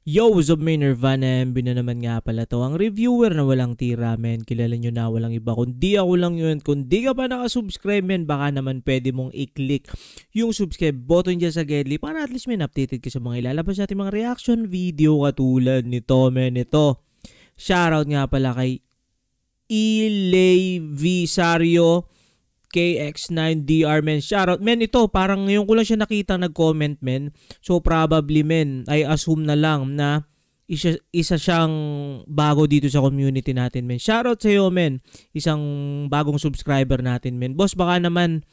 Yo, what's up, may Nirvana MB na naman nga pala to. Ang reviewer na walang tira, men. Kilala nyo na, walang iba. Kundi ako lang yun. Kung di ka pa nakasubscribe, men, baka naman pwede mong i-click yung subscribe button dyan sa Gedli para at least, men, updated ka sa mga ilalabas natin mga reaction video katulad nito, men. Ito. Shoutout nga pala kay Ilay Visario KX9DR, men. Shoutout, men. Ito, parang ngayon ko lang siya nakita nag-comment, men. So, probably, men, I assume na lang na isa siyang bago dito sa community natin, men. Shoutout sa iyo, men. Isang bagong subscriber natin, men. Boss, baka naman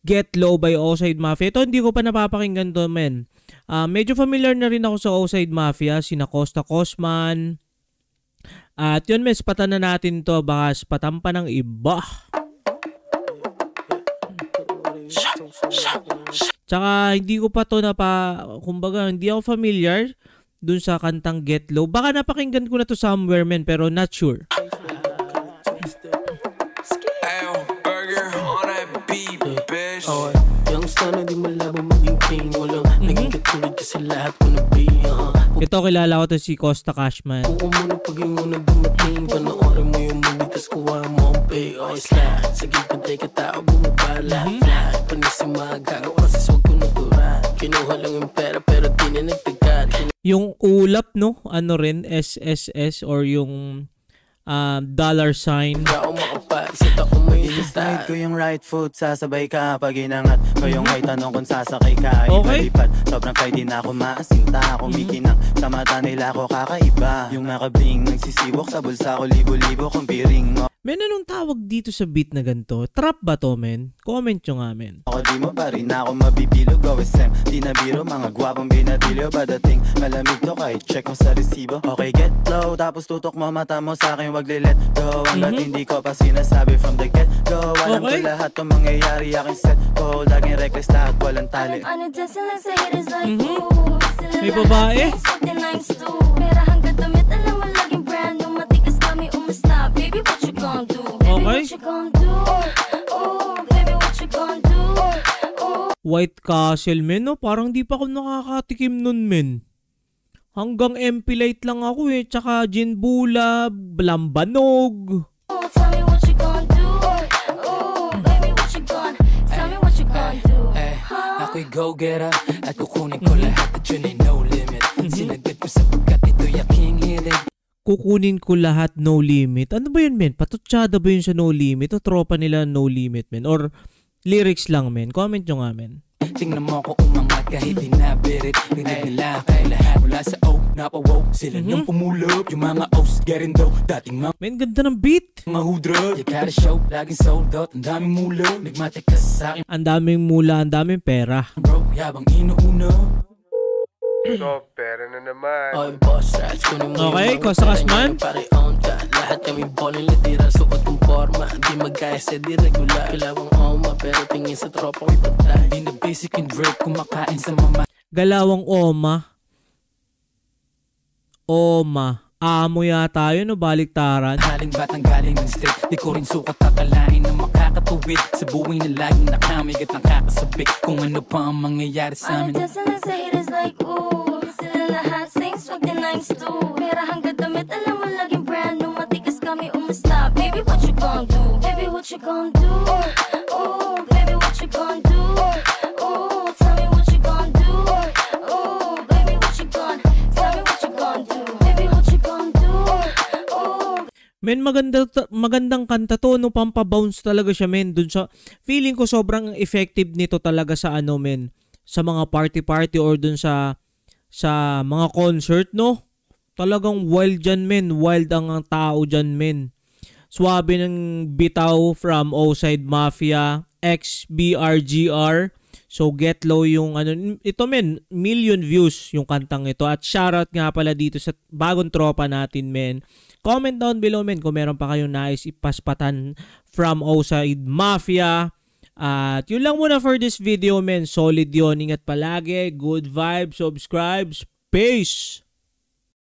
Get Low by Outside Mafia. Ito, hindi ko pa napapakinggan to, men. Medyo familiar na rin ako sa Outside Mafia. Sina Costa Cosman. At yun, men, spatan na natin to. Baka spatan pa ng iba. Tsaka hindi ko pa to kumbaga hindi ako familiar dun sa kantang Get Low. Baka napakinggan ko na to somewhere, men, pero not sure. Ito, kilala ko to si Costa Cashman. Yung ulap, no? Ano rin, SSS or yung dollar sign. Slide ko yung right foot, sasabay ka pag inangat ko yung may tanong kung sasakay ka. Ibalipad, sobrang kay di na ako maasinta. Kumikinang sa mata nila ako kakaiba. Yung nakabling nagsisiwok sa bulsa ko, libo-libo kong piring mo. Men, anong tawag dito sa beat na ganito? Trap ba to, men? Comment nyo nga, men. Ako di mo pa rin ako mabibilog, OSM. Di na biro, mga gwapong binadilyo. Badating malamig to kahit check mo sa resibo. Okay, get low, tapos tutok mo mata mo sa akin, wag let go. Hanggat hindi ko pa sinasabi from the get go. Alam ko lahat to mangyayari, aking set ko. Laging reckless lahat, walang tali. May babae? Pera hanggang damit, alam mo laging brand new. Matigas kami umasta, baby, what you gon' do? Baby, what you gon' do? Oh, baby, what you gon' do? White Castle, men, no? Parang di pa ako nakakatikim nun, men. Hanggang MP Light lang ako, eh. Tsaka Gin Bula, Lambanog. Oh, tell me what you gon' do? Oh, baby, what you gon' tell me what you gon' do? Ako'y go-getter at kukunin ko lahat at yun ay no limit. Sinagad ko sapagkat ito'y aking hilig. Kukunin ko lahat, no limit. Ano ba yun, men? Patutsada ba yun sa no limit? O tropa nila no limit, men? Or lyrics lang, men? Comment nyo nga, men. Tingnan mo ko umangat kahit dinabirit. Rinig nila kay lahat mula sa O, napawow. Sila niyong pumulog, yung mga O's getting dough. Dating mga Men, ganda ng beat. mga hudra. You gotta show, laging sold out. Ang daming mulog, nagmatik ka sa akin. Ang daming mula, ang daming pera. Bro, yabang inuuna. So, pera na naman. Okay, Costa Cashman. Lahat kami boning litira, suot kong forma. Di magkaya sa di regular. Kilawang oma, pero tingin sa tropa ko'y patay. Di na basic and break, kumakain sa mama. Galawang Oma. Oma. Amo yata yun, no? Baliktaran. Haling batang galing ng street. Di ko rin sukat kakalain na makakatuwid. Sa buhay na laging nakamig at nakakasabik. Kung ano pa ang mangyayari sa amin. Just lang sa haters like, ooh. Sila lahat sings, wag din nice too. Pera hanggang damit, alam mo laging brand new. Matigas kami umasta, baby, what you gon' do? Baby, what you gon' do? Oh, baby, what you gon' do? Oh, tell me what you gon' do? Oh, baby, what you gon' tell me what you gon' do? Baby, what you gon' do? Oh. Men, magandang kanta to, no? Pampabounce talaga siya, men. Dun sa, feeling ko sobrang effective nito talaga sa ano, men. Sa mga party or dun sa mga concert, no? Talagang wild dyan, men. Wild ang tao dyan, men. Swabe ng bitaw from Outside Mafia, XBRGR. So, Get Low yung ano. Ito, men, million views yung kantang ito. At shoutout nga pala dito sa bagong tropa natin, men. Comment down below, men, kung meron pa kayong nais ipaspatan from Outside Mafia. At yun lang muna for this video, men. Solid yun. Ingat palagi. Good vibes. Subscribe. Peace!